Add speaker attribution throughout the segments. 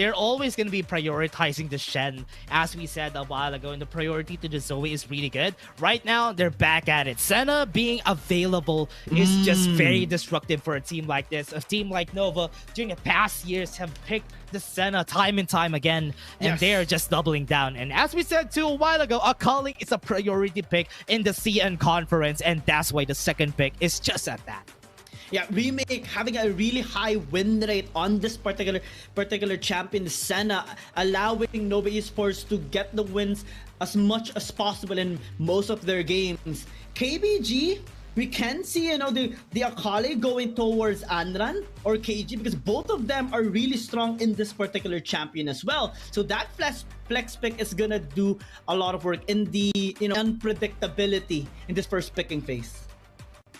Speaker 1: they're always going to be prioritizing the Shen, as we said a while ago, and the priority to the Zoe is really good. Right now, they're back at it. Senna being available is just very destructive for a team like this. A team like Nova, during the past years, have picked the Senna time and time again, and they're just doubling down. And as we said too a while ago, Akali is a priority pick in the CN conference, and that's why the second pick is just at that.
Speaker 2: Yeah, Remake having a really high win rate on this particular champion, Senna, allowing Nova Esports to get the wins as much as possible in most of their games. KBG, we can see, you know, the Akali going towards Anran or KG, because both of them are really strong in this particular champion as well. So that flex pick is gonna do a lot of work in the, you know, unpredictability in this first picking phase.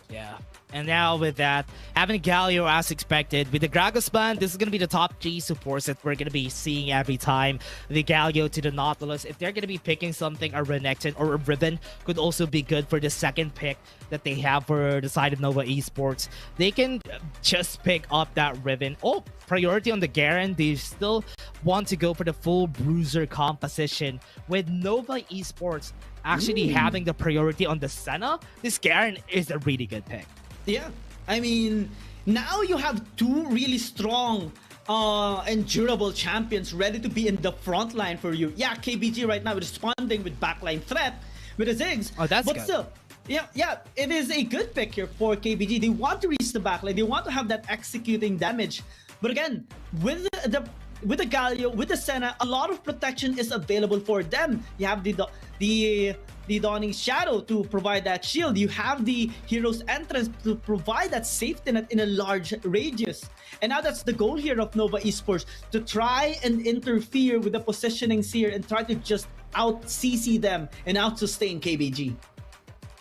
Speaker 1: Yeah. And now with that, having Galio as expected, with the Gragas ban, this is going to be the top 3 supports that we're going to be seeing every time. The Galio to the Nautilus, if they're going to be picking something, a Renekton or a Ribbon could also be good for the second pick that they have for the side of Nova Esports. They can just pick up that Ribbon. Oh, priority on the Garen. They still want to go for the full bruiser composition. With Nova Esports actually having the priority on the Senna, this Garen is a really good pick.
Speaker 2: Yeah, I mean, now you have 2 really strong and durable champions ready to be in the front line for you. Yeah, KBG right now is responding with backline threat with the Ziggs.
Speaker 1: Oh, that's
Speaker 2: but
Speaker 1: good.
Speaker 2: Still, yeah, it is a good pick here for KBG. They want to reach the backline. They want to have that executing damage. But again, with the Galio, with the Senna, a lot of protection is available for them. You have the Dawning Shadow to provide that shield. You have the Hero's Entrance to provide that safety net in a large radius. And now that's the goal here of Nova Esports, to try and interfere with the positionings here and try to just out-CC them and out-sustain KBG.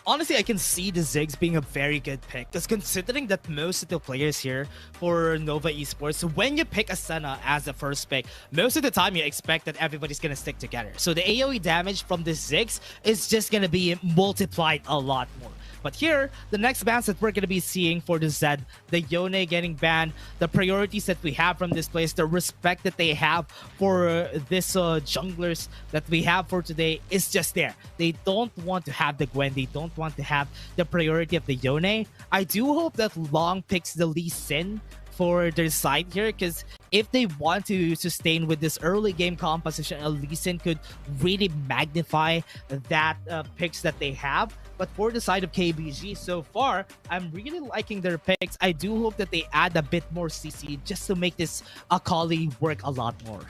Speaker 1: Honestly, I can see the Ziggs being a very good pick, because considering that most of the players here for Nova Esports, when you pick a Senna as the first pick, most of the time you expect that everybody's going to stick together. So the AoE damage from the Ziggs is just going to be multiplied a lot more. But here, the next bans that we're going to be seeing for the Zed, the Yone getting banned, the priorities that we have from this place, the respect that they have for this junglers that we have for today is just there. They don't want to have the Gwen. They don't want to have the priority of the Yone. I do hope that Long picks the Lee Sin for their side here, because if they want to sustain with this early game composition, Lee Sin could really magnify that picks that they have. But for the side of KBG, so far, I'm really liking their picks. I do hope that they add a bit more CC just to make this Akali work a lot more.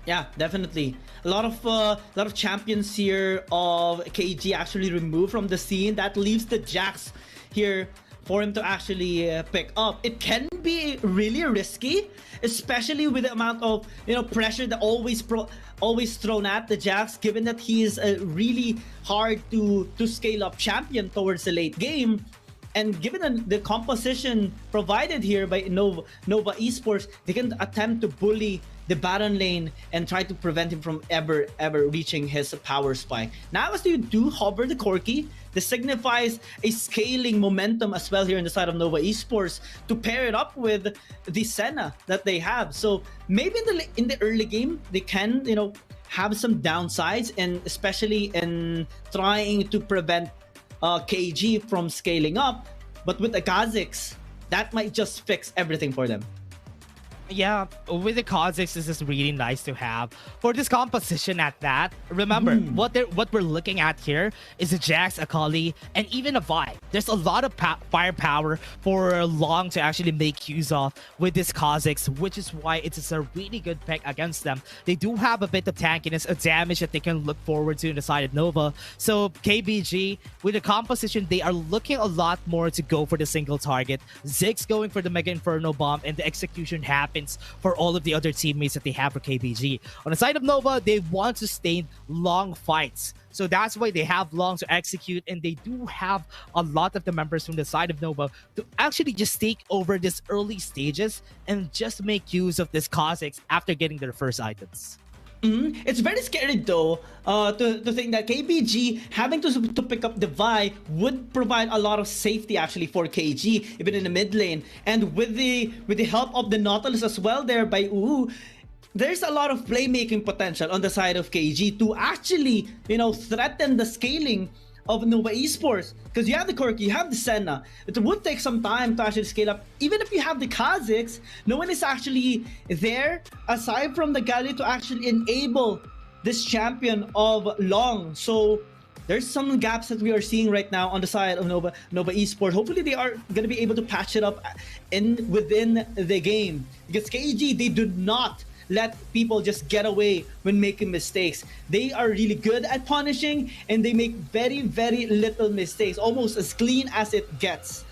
Speaker 2: Yeah, definitely. A lot of champions here of KG actually removed from the scene. That leaves the Jax here for him to actually pick up. It can be really risky, especially with the amount of, you know, pressure that always thrown at the Jax, given that he is a really hard to scale up champion towards the late game. And given the composition provided here by Nova Esports, they can attempt to bully the Baron lane and try to prevent him from ever reaching his power spike. Now as you do hover the corki, this signifies a scaling momentum as well here in the side of Nova Esports to pair it up with the Senna that they have. So maybe in the early game, they can, you know, have some downsides, and especially in trying to prevent KG from scaling up. But with the Kha'zix, that might just fix everything for them.
Speaker 1: Yeah, with the Kha'zix, this is really nice to have for this composition at that. Remember, what we're looking at here is a Jax, Akali, and even a Vi. There's a lot of firepower for Long to actually make use of with this Kha'zix, which is why it is a really good pick against them. They do have a bit of tankiness, a damage that they can look forward to in the side of Nova. So KBG, with the composition, they are looking a lot more to go for the single target. Ziggs going for the Mega Inferno Bomb, and the execution happens for all of the other teammates that they have for KBG. On the side of Nova, they want to sustain long fights. So that's why they have Long to execute, and they do have a lot of the members from the side of Nova to actually just take over these early stages and just make use of this Kha'zix after getting their first items.
Speaker 2: It's very scary though to think that KBG having to pick up the Vi would provide a lot of safety actually for KG, even in the mid lane. And with the help of the Nautilus as well there by there's a lot of playmaking potential on the side of KG to actually, threaten the scaling of Nova Esports. Because you have the corki, you have the Senna. It would take some time to actually scale up. Even if you have the Kha'zix, no one is actually there aside from the Galio to actually enable this champion of Long. So there's some gaps that we are seeing right now on the side of Nova Esports. Hopefully they are going to be able to patch it up within the game. Because KG, they do not let people just get away when making mistakes. They are really good at punishing, and they make very, very little mistakes, almost as clean as it gets.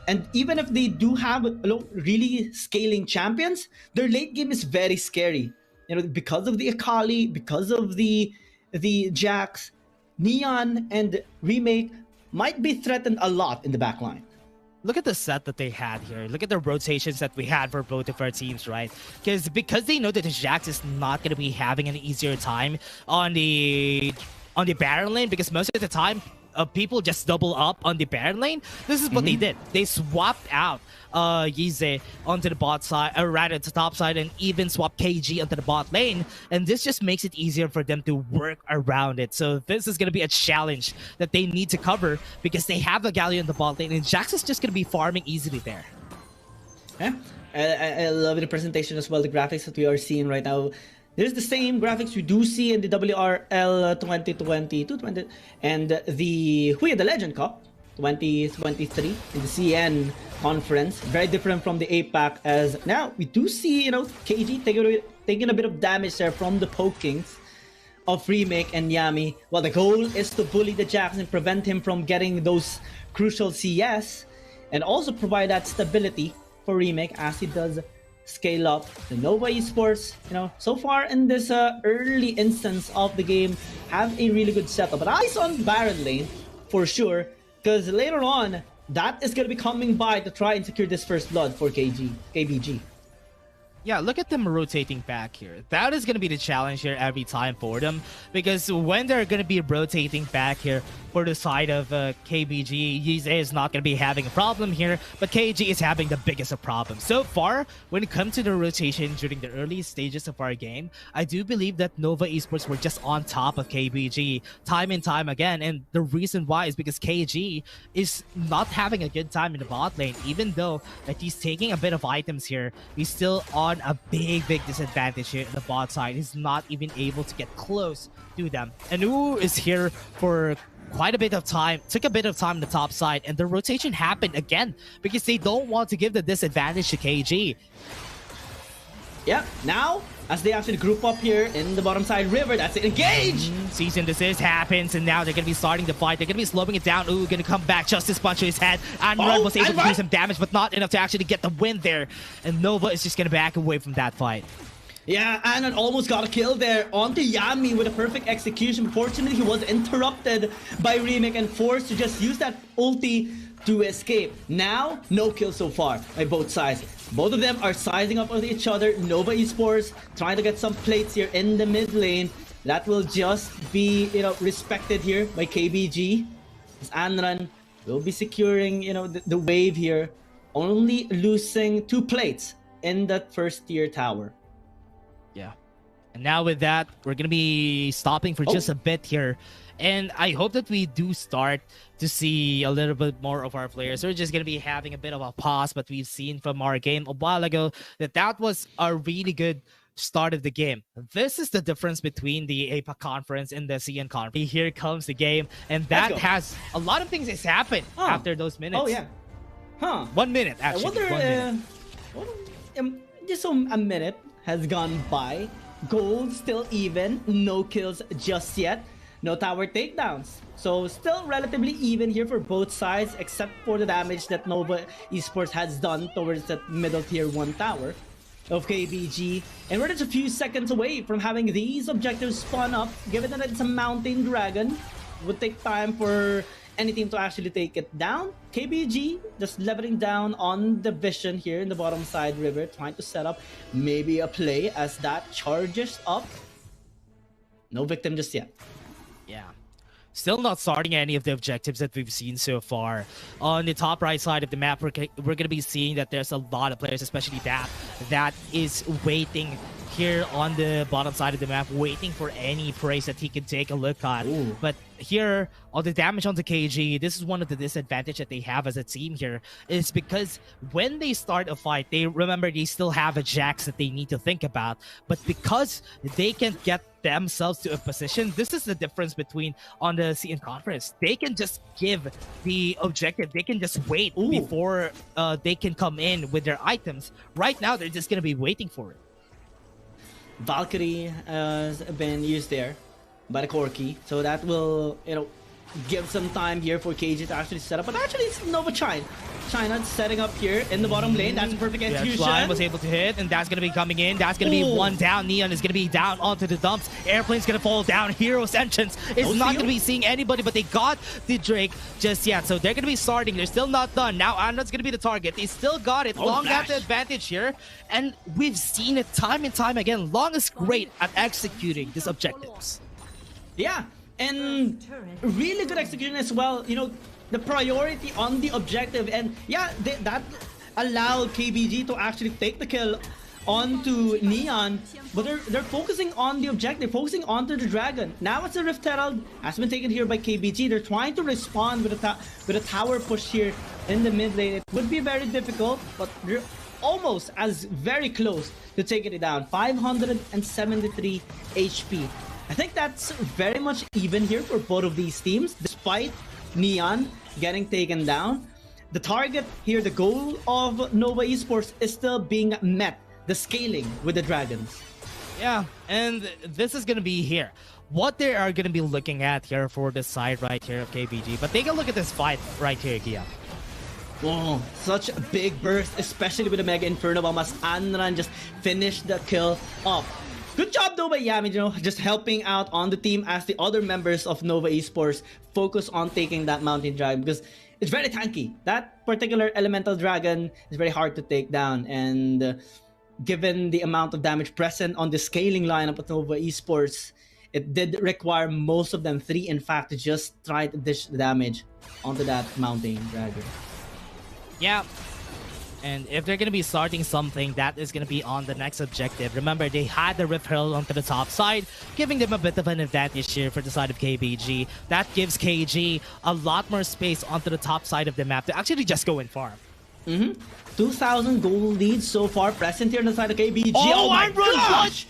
Speaker 2: And even if they do have really scaling champions, their late game is very scary. Because of the Akali, because of the Jax, Nian and Remake might be threatened a lot in the backline.
Speaker 1: Look at the set that they had here. Look at the rotations that we had for both of our teams, right? Because they know that the Jax is not going to be having an easier time on the Baron lane, because most of the time people just double up on the Baron lane. This is what they did. They swapped out Yize onto the bot side, or rather the top side, and even swapped KG onto the bot lane. And this just makes it easier for them to work around it. So this is going to be a challenge that they need to cover, because they have the Galio in the bot lane, and Jax is just going to be farming easily there.
Speaker 2: Yeah, I love the presentation as well, the graphics that we are seeing right now. There's the same graphics we do see in the WRL 2020 and the Legend Cup 2023 in the CN conference. Very different from the APAC, as now we do see, KG taking a bit of damage there from the pokings of Remake and Yami. Well, the goal is to bully the Jax and prevent him from getting those crucial CS, and also provide that stability for Remake as he does scale up. The Nova Esports, so far in this early instance of the game, have a really good setup. But eyes on Baron lane for sure, because later on, that is going to be coming by to try and secure this first blood for KBG.
Speaker 1: Yeah, look at them rotating back here. That is going to be the challenge here every time for them, because when they're going to be rotating back here for the side of KBG, Yize is not going to be having a problem here, but KG is having the biggest of problems. So far, when it comes to the rotation during the early stages of our game, I do believe that Nova Esports were just on top of KBG time and time again, and the reason why is because KG is not having a good time in the bot lane. Even though that he's taking a bit of items here, he's still on a big disadvantage here in the bot side. He's not even able to get close to them. And Anu is here for quite a bit of time, took a bit of time on the top side, and the rotation happened again because they don't want to give the disadvantage to KG.
Speaker 2: Yeah, now as they actually group up here in the bottom side river, that's it. Engage!
Speaker 1: Cease and desist happens, and now they're going to be starting the fight. They're going to be slowing it down. Ooh, going to come back. Justice punch to his head. And Run was able to do some damage, but not enough to actually get the win there. And Nova is just going to back away from that fight.
Speaker 2: Yeah, Anon almost got a kill there onto Yami with a perfect execution. Fortunately, he was interrupted by Remake and forced to just use that ulti to escape. Now, no kill so far by both sides. Both of them are sizing up with each other. Nova Esports trying to get some plates here in the mid lane. That will just be, respected here by KBG. As Anran will be securing, the wave here. Only losing 2 plates in that first tier tower.
Speaker 1: Yeah. And now with that, we're going to be stopping for just a bit here. And I hope that we do start to see a little bit more of our players. We're just going to be having a bit of a pause, but we've seen from our game a while ago that was a really good start of the game. This is the difference between the APAC Conference and the CN Conference. Here comes the game, and that has a lot of things has happened after those minutes.
Speaker 2: Oh, yeah.
Speaker 1: 1 minute, actually.
Speaker 2: I wonder, just a minute has gone by. Gold still even. No kills just yet. No tower takedowns. So still relatively even here for both sides, except for the damage that Nova Esports has done towards that middle tier 1 tower of KBG. And we're just a few seconds away from having these objectives spawn up. Given that it's a mountain dragon, it would take time for any team to actually take it down. KBG just leveling down on the vision here in the bottom side river, trying to set up maybe a play as that charges up. No victim just yet.
Speaker 1: Yeah. Still not starting any of the objectives that we've seen so far. On the top right side of the map, we're going to be seeing that there's a lot of players, especially that is waiting here on the bottom side of the map, waiting for any praise that he can take a look at.
Speaker 2: Ooh.
Speaker 1: But here, all the damage on the KG, this is one of the disadvantage that they have as a team here, is because when they start a fight, they remember they still have a Jax that they need to think about. But because they can get themselves to a position, this is the difference between on the CN Conference. They can just give the objective. They can just wait before they can come in with their items. Right now, they're just going to be waiting for it.
Speaker 2: Valkyrie has been used there by the corki, so that will, you know, give some time here for KG to actually set up. But actually, it's Nova China setting up here in the bottom lane. That's a perfect execution.
Speaker 1: Flying was able to hit, and that's going to be coming in. That's going to be one down. Nian is going to be down onto the dumps. Airplane's going to fall down. Hero's entrance is not going to be seeing anybody, but they got the Drake just yet. So they're going to be starting. They're still not done. Now Anran's going to be the target. They still got it. Long got the advantage here, and we've seen it time and time again. Long is great at executing these objectives.
Speaker 2: Yeah, and really good execution as well. You know, the priority on the objective, and yeah, that allowed KBG to actually take the kill onto Nian, but they're focusing on the objective, focusing onto the dragon. Now it's a Rift Herald, has been taken here by KBG. They're trying to respond with a tower push here in the mid lane. It would be very difficult, but they're almost as very close to taking it down. 573 HP. I think that's very much even here for both of these teams, despite Nian getting taken down. The target here, the goal of Nova Esports is still being met, the scaling with the Dragons.
Speaker 1: Yeah, and this is going to be here. What they are going to be looking at here for this side right here of KBG. But take a look at this fight right here, Gia.
Speaker 2: Oh, such a big burst, especially with the Mega Inferno Bomb as Anran just finished the kill off. Good job though by Yami, you know, just helping out on the team as the other members of Nova Esports focus on taking that Mountain Dragon, because it's very tanky. That particular Elemental Dragon is very hard to take down, and given the amount of damage present on the scaling lineup of Nova Esports, it did require most of them, 3 in fact, to just try to dish the damage onto that Mountain Dragon.
Speaker 1: Yeah. And if they're going to be starting something, that is going to be on the next objective. Remember, they had the Rift Herald onto the top side, giving them a bit of an advantage here for the side of KBG. That gives KG a lot more space onto the top side of the map to actually just go and farm.
Speaker 2: 2,000 gold leads so far present here on the side of KBG.
Speaker 1: Oh my
Speaker 2: gosh!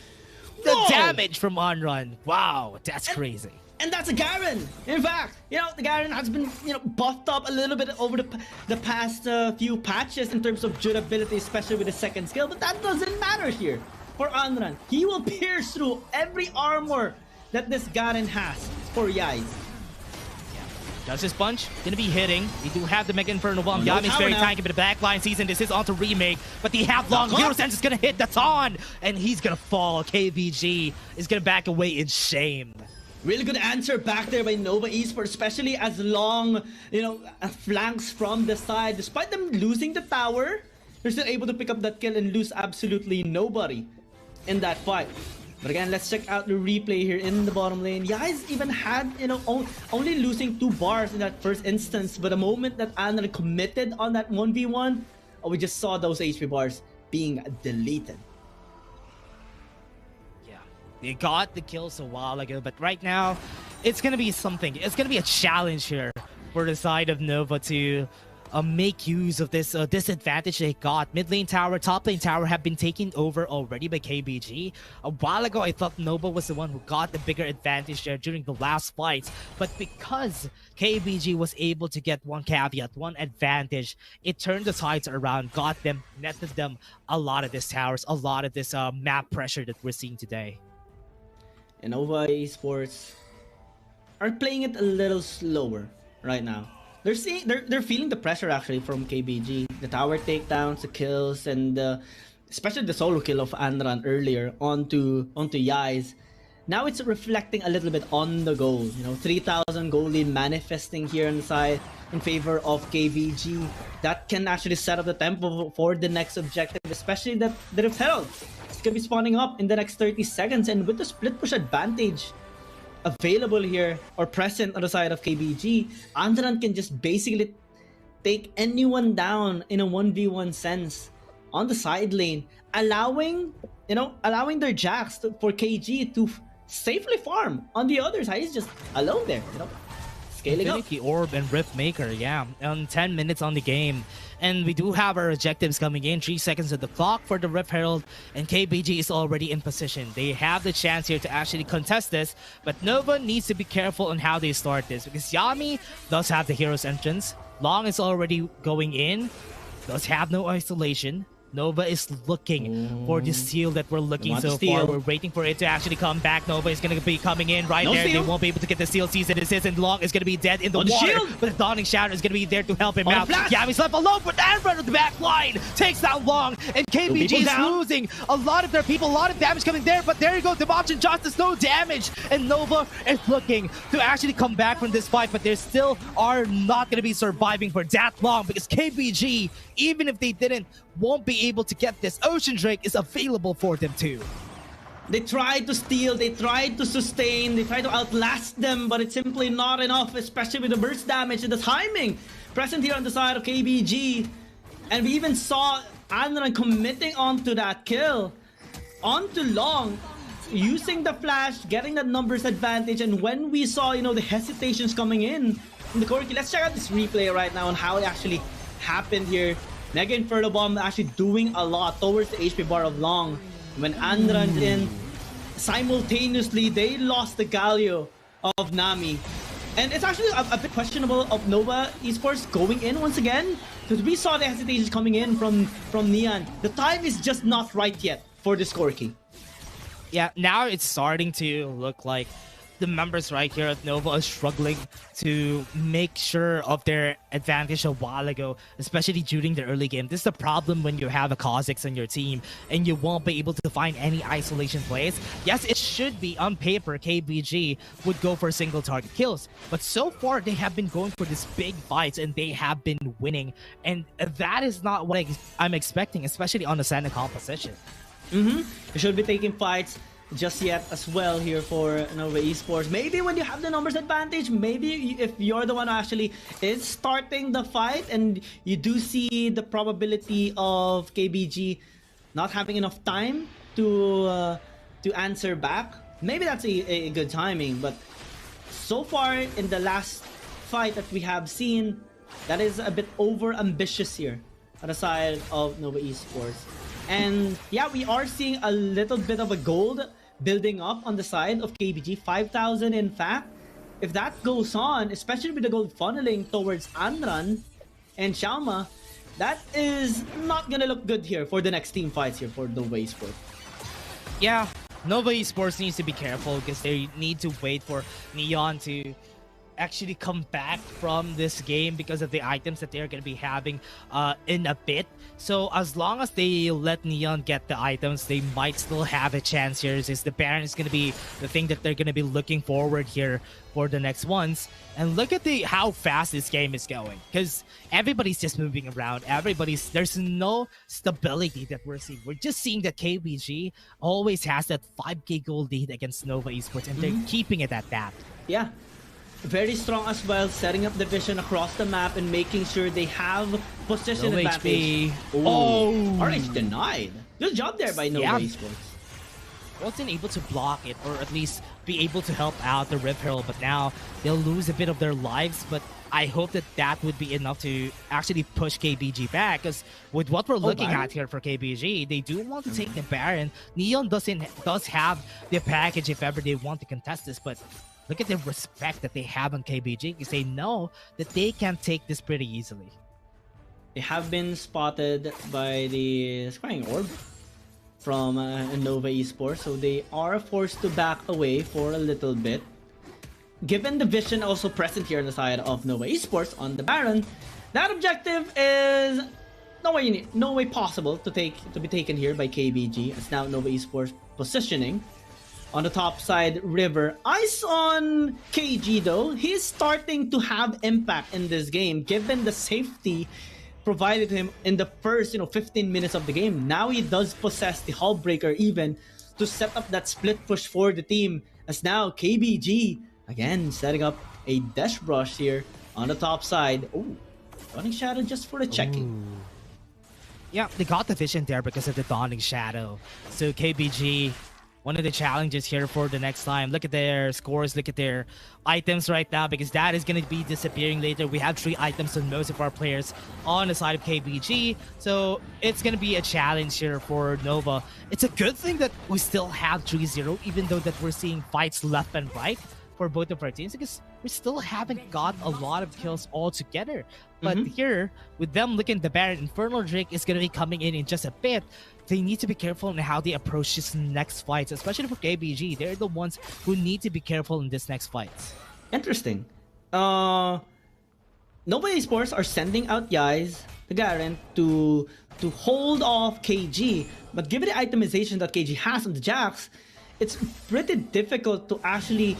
Speaker 1: The damage from Anran. Wow, that's crazy.
Speaker 2: And that's a Garen. In fact, you know, the Garen has been, you know, buffed up a little bit over the past few patches in terms of durability, especially with the second skill. But that doesn't matter here for Anran. He will pierce through every armor that this Garen has for Yai.
Speaker 1: Does his punch? Gonna be hitting. We do have the Mega Inferno Bomb.
Speaker 2: No
Speaker 1: Yami's very tanky, but the backline season. This is onto Remake, but they have long. Hero Sense is gonna hit the Taunt, and he's gonna fall. KBG is gonna back away in shame.
Speaker 2: Really good answer back there by Nova Esports, especially as long, you know, flanks from the side. Despite them losing the tower, they're still able to pick up that kill and lose absolutely nobody in that fight. But again, let's check out the replay here in the bottom lane. Yai's even had, you know, only losing 2 bars in that first instance, but the moment that Anran committed on that 1v1, we just saw those HP bars being deleted.
Speaker 1: They got the kills a while ago, but right now, it's going to be something. It's going to be a challenge here for the side of Nova to make use of this disadvantage they got. Mid lane tower, top lane tower have been taken over already by KBG. A while ago, I thought Nova was the one who got the bigger advantage there during the last fight. But because KBG was able to get one caveat, one advantage, it turned the tides around, got them, netted them a lot of these towers, a lot of this map pressure that we're seeing today.
Speaker 2: And Nova Esports are playing it a little slower right now. They're feeling the pressure actually from KBG. The tower takedowns, the kills, and especially the solo kill of Anran earlier onto Yai's. Now it's reflecting a little bit on the goal. You know, 3,000 gold lead manifesting here on the side in favor of KBG. That can actually set up the tempo for the next objective, especially the Rift Herald. It's gonna be spawning up in the next 30 seconds, and with the split push advantage available here or present on the side of KBG, Anran can just basically take anyone down in a 1v1 sense on the side lane, allowing their Jax for KG to safely farm. On the other side, he's just alone there, scaling up.
Speaker 1: Infinity Orb and Rift Maker, yeah, 10 minutes on the game. And we do have our objectives coming in. 3 seconds of the clock for the Rift Herald, and KBG is already in position. They have the chance here to actually contest this, but Nova needs to be careful on how they start this, because Yami does have the hero's entrance. Long is already going in, does have no isolation. Nova is looking for the steal that we're looking so far. We're waiting for it to actually come back. Nova is going to be coming in right there. Steal. They won't be able to get the steal. Sees it assist, and Long is going to be dead in the water. Shield. But the Dawning Shadow is going to be there to help him out. Yami's left alone, but Aaron on the back line takes down Long, and KBG is losing a lot of their people. A lot of damage coming there, but there you go. Debauch and Justice, no damage. And Nova is looking to actually come back from this fight, but they still are not going to be surviving for that long, because KBG, even if they didn't, won't be able to get this. Ocean Drake is available for them too.
Speaker 2: They tried to steal, they tried to sustain, they tried to outlast them, but it's simply not enough, especially with the burst damage and the timing present here on the side of KBG. And we even saw Anran committing onto that kill, onto Long, using the flash, getting that numbers advantage. And when we saw, the hesitations coming in from the corki, let's check out this replay right now on how it actually happened here. Mega Inferno Bomb actually doing a lot towards the HP bar of Long. When Anran's in, simultaneously they lost the Galio of Nami. And it's actually a bit questionable of Nova Esports going in once again, because we saw the hesitations coming in from Nian. The time is just not right yet for this corki.
Speaker 1: Yeah, now it's starting to look like the members right here at Nova are struggling to make sure of their advantage a while ago, especially during the early game. This is the problem when you have a Kha'zix on your team and you won't be able to find any isolation plays. Yes, it should be on paper KBG would go for single target kills, but so far they have been going for these big fights and they have been winning, and that is not what I'm expecting, especially on the Senna composition.
Speaker 2: You should be taking fights just yet as well here for Nova Esports. Maybe when you have the numbers advantage, maybe if you're the one who actually is starting the fight and you do see the probability of KBG not having enough time to answer back, maybe that's a good timing. But so far in the last fight that we have seen, that is a bit over ambitious here on the side of Nova Esports. And yeah, we are seeing a little bit of a gold building up on the side of KBG, 5,000 in fact. If that goes on, especially with the gold funneling towards Anran and Xiaona, that is not gonna look good here for the next team fights here for Nova Esports.
Speaker 1: Yeah, Nova Esports needs to be careful because they need to wait for Nian to actually come back from this game because of the items that they're going to be having in a bit. So as long as they let Nian get the items, they might still have a chance here, since the Baron is going to be the thing that they're going to be looking forward here for the next ones. And look at how fast this game is going, because everybody's just moving around. There's no stability that we're seeing. We're just seeing that KBG always has that 5k gold lead against Nova Esports, and they're keeping it at that.
Speaker 2: Yeah. Very strong as well, setting up the vision across the map and making sure they have position advantage. Oh, RH denied. Good job there by Nova Esports.
Speaker 1: Wasn't able to block it, or at least be able to help out the Rift Herald, but now they'll lose a bit of their lives. But I hope that would be enough to actually push KBG back, because with what we're looking at here for KBG, they do want to take the Baron. Nian does have the package if ever they want to contest this, but look at the respect that they have on KBG, because they know that they can take this pretty easily.
Speaker 2: They have been spotted by the Scrying Orb from Nova Esports, so they are forced to back away for a little bit. Given the vision also present here on the side of Nova Esports on the Baron, that objective is no way possible to be taken here by KBG. It's now Nova Esports positioning on the top side river. Eyes on KG though. He's starting to have impact in this game, given the safety provided to him in the first 15 minutes of the game. Now he does possess the hull breaker even to set up that split push for the team, as now KBG again setting up a dash brush here on the top side. Oh, running shadow just for the checking.
Speaker 1: Yeah, they got the vision there because of the Dawning Shadow. So KBG, one of the challenges here for the next time. Look at their scores, look at their items right now, because that is going to be disappearing later. We have 3 items on most of our players on the side of KBG. So it's going to be a challenge here for Nova. It's a good thing that we still have 3-0, even though that we're seeing fights left and right for both of our teams, because we still haven't got a lot of kills all together. But here, with them looking at the Baron, Infernal Drake is going to be coming in just a bit. They need to be careful in how they approach this next fight, especially for KBG. They're the ones who need to be careful in this next fight.
Speaker 2: Interesting. Nova Esports are sending out guys, the Garen, to hold off KG. But given the itemization that KG has on the Jax, it's pretty difficult to actually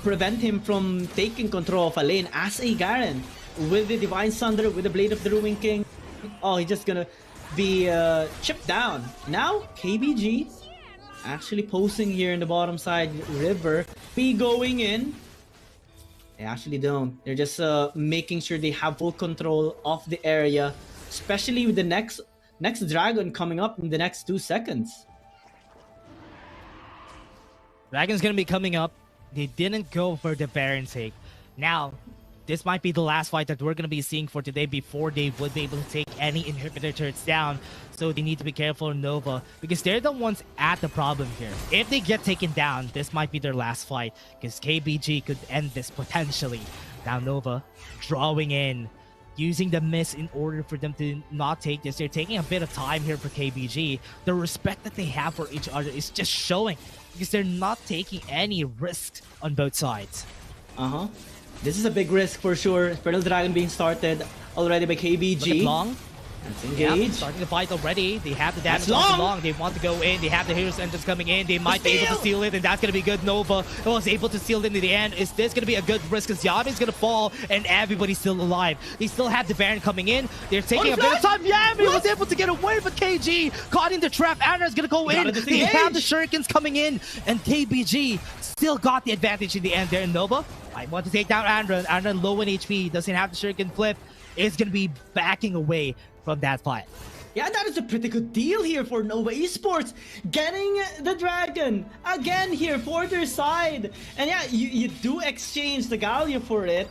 Speaker 2: prevent him from taking control of a lane as a Garen. With the Divine Sunder, with the Blade of the Ruin King, oh, he's just gonna be chipped down. Now, KBG actually posing here in the bottom side river. Be going in. They actually don't. They're just making sure they have full control of the area, especially with the next dragon coming up in the next 2 seconds.
Speaker 1: Dragon's gonna be coming up. They didn't go for the Baron take. Now, this might be the last fight that we're going to be seeing for today before they would be able to take any inhibitor turrets down. So they need to be careful in Nova, because they're the ones at the problem here. If they get taken down, this might be their last fight, because KBG could end this potentially. Now Nova drawing in, using the miss in order for them to not take this. They're taking a bit of time here for KBG. The respect that they have for each other is just showing, because they're not taking any risks on both sides.
Speaker 2: This is a big risk for sure. Infernal Dragon being started already by KBG.
Speaker 1: Look at Long.
Speaker 2: Let's engage.
Speaker 1: Yep, starting the fight already. They have the damage on Long. They want to go in. They have the Hero's Entrance coming in. They might be able to steal it, and that's going to be good. Nova was able to steal it in the end. Is this going to be a good risk? Because Yami is going to fall, and everybody's still alive. They still have the Baron coming in. They're taking a bit of time. Yami was able to get away, but KG caught in the trap. Anna's going to go in. They have the Shurikens coming in, and KBG still got the advantage in the end there. And Nova, I want to take down Andron. Andron low in HP, doesn't have the Shuriken flip. Is going to be backing away from that fight.
Speaker 2: Yeah, that is a pretty good deal here for Nova Esports. Getting the Dragon again here for their side. And yeah, you do exchange the Galio for it,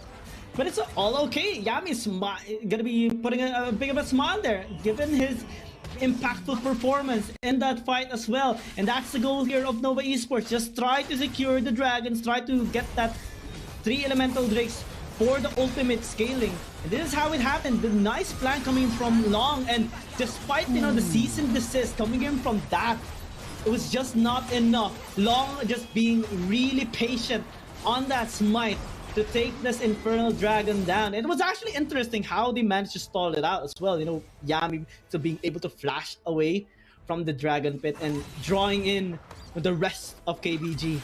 Speaker 2: but it's all okay. Yami's gonna be putting a big of a smile there, given his impactful performance in that fight as well. And that's the goal here of Nova Esports. Just try to secure the Dragons, try to get that 3 Elemental Drakes for the ultimate scaling. And this is how it happened. The nice plan coming from Long, and despite, you know, the cease and desist coming in from that, it was just not enough. Long just being really patient on that smite to take this Infernal Dragon down. It was actually interesting how they managed to stall it out as well. You know, Yami so being able to flash away from the Dragon Pit and drawing in with the rest of KBG.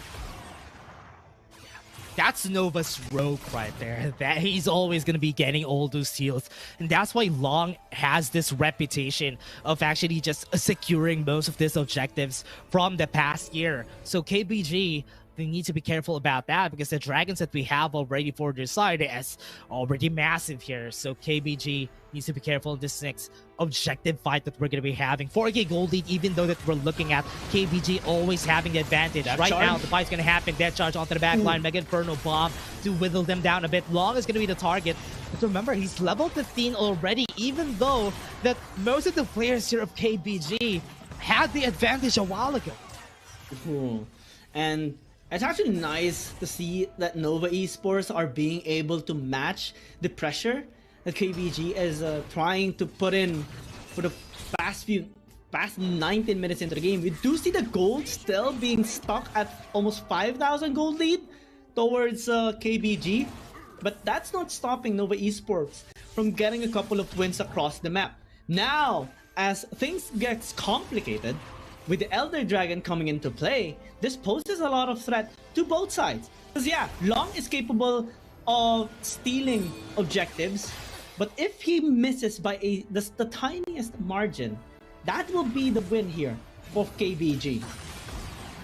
Speaker 1: That's Nova's rogue right there. That he's always going to be getting all those heals. And that's why Long has this reputation of actually just securing most of these objectives from the past year. So KBG, they need to be careful about that, because the dragons that we have already for their side is already massive here. So KBG needs to be careful in this next objective fight that we're going to be having. 4K gold lead, even though that we're looking at KBG always having the advantage. Right now, the fight's going to happen. Death charge onto the back line. Mega Inferno bomb to whittle them down a bit. Long is going to be the target. But remember, he's level 15 already, even though that most of the players here of KBG had the advantage a while ago.
Speaker 2: And it's actually nice to see that Nova Esports are being able to match the pressure that KBG is trying to put in for the past 19 minutes into the game. We do see the gold still being stuck at almost 5,000 gold lead towards KBG, but that's not stopping Nova Esports from getting a couple of wins across the map. Now, as things get complicated, with the Elder Dragon coming into play, this poses a lot of threat to both sides. Because yeah, Long is capable of stealing objectives, but if he misses by the tiniest margin, that will be the win here for KBG.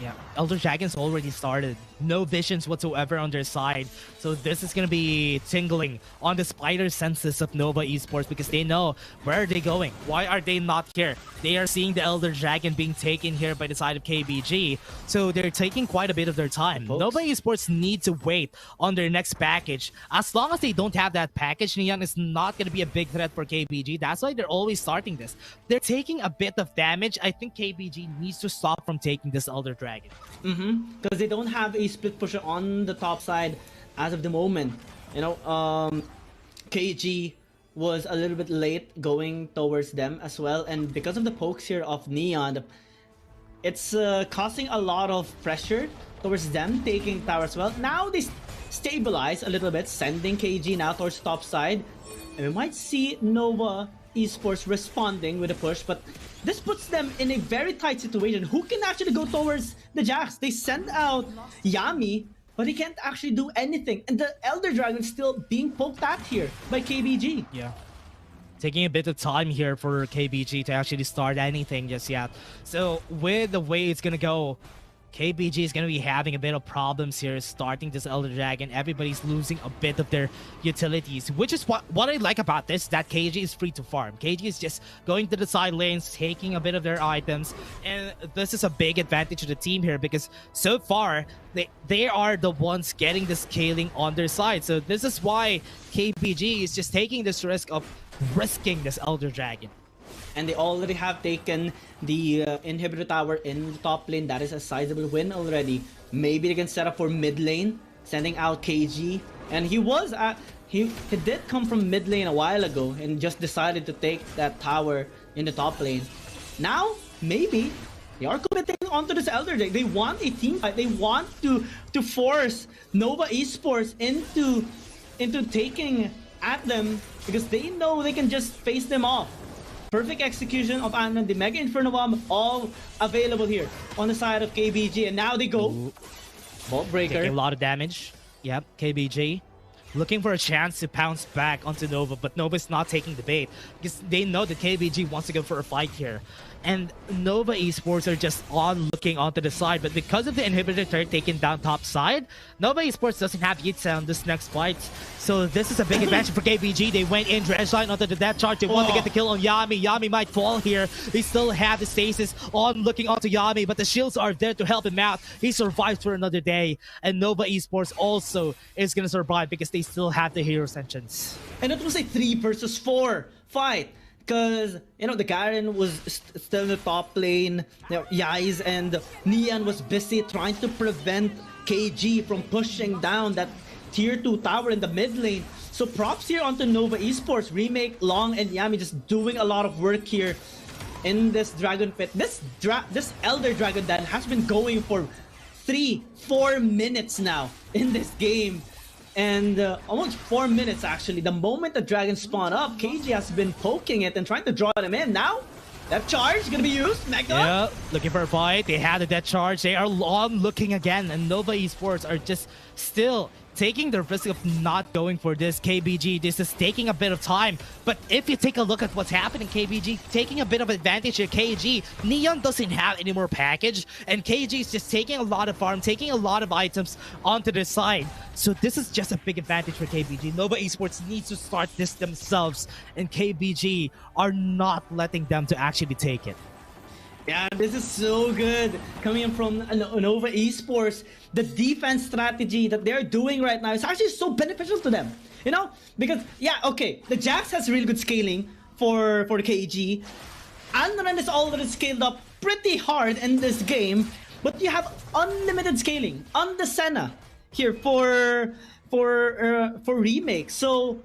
Speaker 1: Yeah, Elder Dragon's already started no visions whatsoever on their side. So this is going to be tingling on the spider senses of Nova Esports because they know where are they going? Why are they not here? They are seeing the Elder Dragon being taken here by the side of KBG. So they're taking quite a bit of their time.
Speaker 2: Folks.
Speaker 1: Nova Esports need to wait on their next package. As long as they don't have that package, Nian is not going to be a big threat for KBG. That's why they're always starting this. They're taking a bit of damage. I think KBG needs to stop from taking this Elder Dragon.
Speaker 2: Because they don't have a split pusher on the top side as of the moment. You know, KG was a little bit late going towards them as well, and because of the pokes here of Nian, it's causing a lot of pressure towards them taking tower as well. Now they stabilize a little bit, sending KG now towards top side, and we might see Nova Esports responding with a push, but this puts them in a very tight situation. Who can actually go towards the Jax? They send out Yami, but he can't actually do anything. And the Elder Dragon is still being poked at here by KBG.
Speaker 1: Yeah. Taking a bit of time here for KBG to actually start anything just yet. So with the way it's gonna go, KBG is going to be having a bit of problems here starting this Elder Dragon. Everybody's losing a bit of their utilities, which is what I like about this, that KG is free to farm. KG is just going to the side lanes, taking a bit of their items, and this is a big advantage to the team here because so far, they are the ones getting the scaling on their side. So this is why KBG is just taking this risk of risking this Elder Dragon.
Speaker 2: And they already have taken the inhibitor tower in the top lane. That is a sizable win already. Maybe they can set up for mid lane, sending out KG. And he was he did come from mid lane a while ago and just decided to take that tower in the top lane. Now, maybe they are committing onto this Elder Dragon. They want a team fight. They want to force Nova Esports into taking at them because they know they can just face them off. Perfect execution of Anand, the Mega Inferno Bomb, all available here on the side of KBG. And now they go. Vault Breaker.
Speaker 1: Taking a lot of damage. Yep, KBG. Looking for a chance to pounce back onto Nova, but Nova's not taking the bait because they know that KBG wants to go for a fight here. And Nova Esports are just on looking onto the side, but because of the inhibitor turret taken down top side, Nova Esports doesn't have Yitsa on this next fight. So this is a big advantage for KBG. They went in, dredge line onto the death charge. They want to get the kill on Yami. Yami might fall here. They still have the stasis on looking onto Yami, but the shields are there to help him out. He survives for another day. And Nova Esports also is going to survive because they still have the hero sentience.
Speaker 2: And it was a 3 versus 4 fight. Because, you know, the Garen was still in the top lane. You know, Yais and Nian was busy trying to prevent KG from pushing down that tier 2 tower in the mid lane. So props here onto Nova Esports. Remake, Long, and Yami just doing a lot of work here in this Dragon Pit. This Elder Dragon that has been going for 3-4 minutes now in this game. And almost 4 minutes actually. The moment the dragon spawned up, KG has been poking it and trying to draw them in. Now, that charge is gonna be used. Mega.
Speaker 1: Yeah, looking for a fight. They had a death charge. They are on looking again, and Nova Esports are just still taking the risk of not going for this. KBG, this is taking a bit of time. But if you take a look at what's happening, KBG taking a bit of advantage here. KG, Nian doesn't have any more package, and KG is just taking a lot of farm, taking a lot of items onto the side. So this is just a big advantage for KBG. Nova Esports needs to start this themselves, and KBG are not letting them to actually take it.
Speaker 2: Yeah, this is so good coming in from Nova Esports. The defense strategy that they're doing right now is actually so beneficial to them. You know, because, yeah, okay, the Jax has really good scaling for KG. Anran is already scaled up pretty hard in this game, but you have unlimited scaling on the Senna here for Remake. So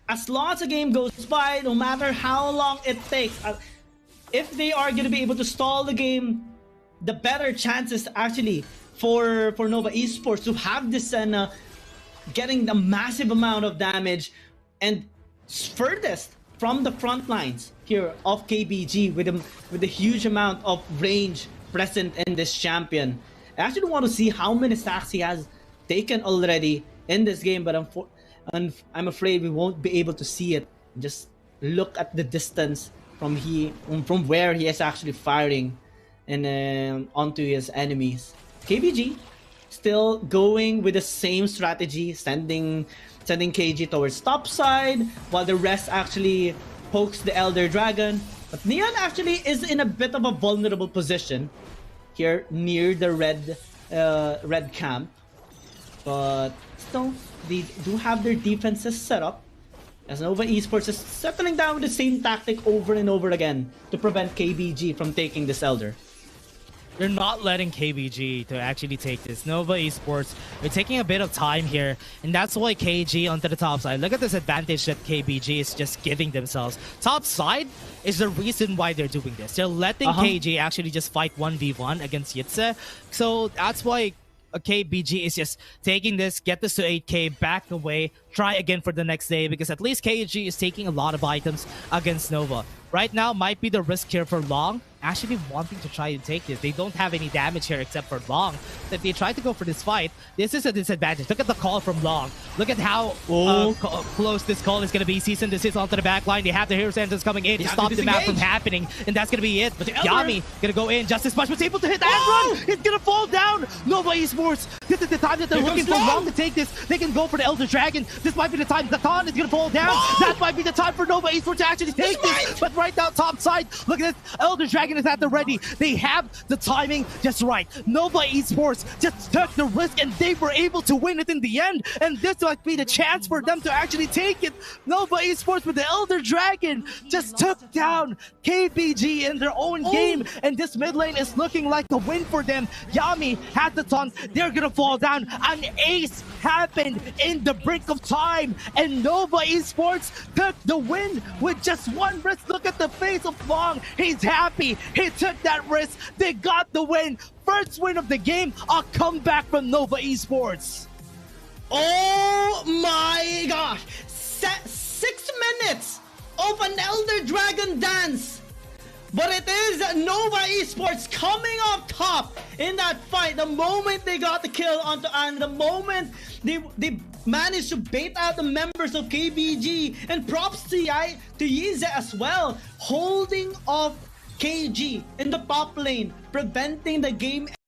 Speaker 2: as long as the game goes by, no matter how long it takes, if they are going to be able to stall the game, the better chances actually for Nova Esports to have this Senna getting the massive amount of damage and furthest from the front lines here of KBG with a huge amount of range present in this champion. I actually want to see how many stacks he has taken already in this game, but I'm afraid we won't be able to see it. Just look at the distance from where he is actually firing and onto his enemies. KBG still going with the same strategy, sending KG towards top side, while the rest actually pokes the Elder Dragon. But Nian actually is in a bit of a vulnerable position here near the red camp. But still, they do have their defenses set up, as Nova Esports is settling down with the same tactic over and over again to prevent KBG from taking this Elder.
Speaker 1: They're not letting KBG to actually take this. Nova Esports, they're taking a bit of time here, and that's why KG onto the top side. Look at this advantage that KBG is just giving themselves. Top side is the reason why they're doing this. They're letting KG actually just fight 1v1 against Yitze. So that's why KBG is just taking this, get this to 8k, back away, try again for the next day, because at least KG is taking a lot of items against Nova. Right now might be the risk here for Long, actually wanting to try and take this. They don't have any damage here except for Long. If they try to go for this fight, this is a disadvantage. Look at the call from Long. Look at how close this call is going to be. Season this is onto the back line. They have the hero centers coming in to stop the map from happening, and that's going to be it. But Yami going to go in just as much, was able to hit and run. It's going to fall down. Nova Esports, this is the time that they're looking for Long to take this. They can go for the Elder Dragon. This might be the time. The Khan is going to fall down. That might be the time for Nova Esports to actually take this. But right now, top side, look at this. Elder Dragon is at the ready. They have the timing just right. Nova Esports just took the risk and they were able to win it in the end. And this might be the chance for them to actually take it. Nova Esports with the Elder Dragon just took down KBG in their own game. And this mid lane is looking like a win for them. Yami has the taunt. They're gonna fall down. An ace happened in the brink of time. And Nova Esports took the win with just one risk. Look at the face of Long. He's happy. He took that risk. They got the win. First win of the game. A comeback from Nova Esports.
Speaker 2: Oh my gosh. 6 minutes of an Elder Dragon dance. But it is Nova Esports coming up top in that fight. The moment they got the kill onto An, the moment they managed to bait out the members of KBG, and props to Yize as well, holding off KG in the top lane, preventing the game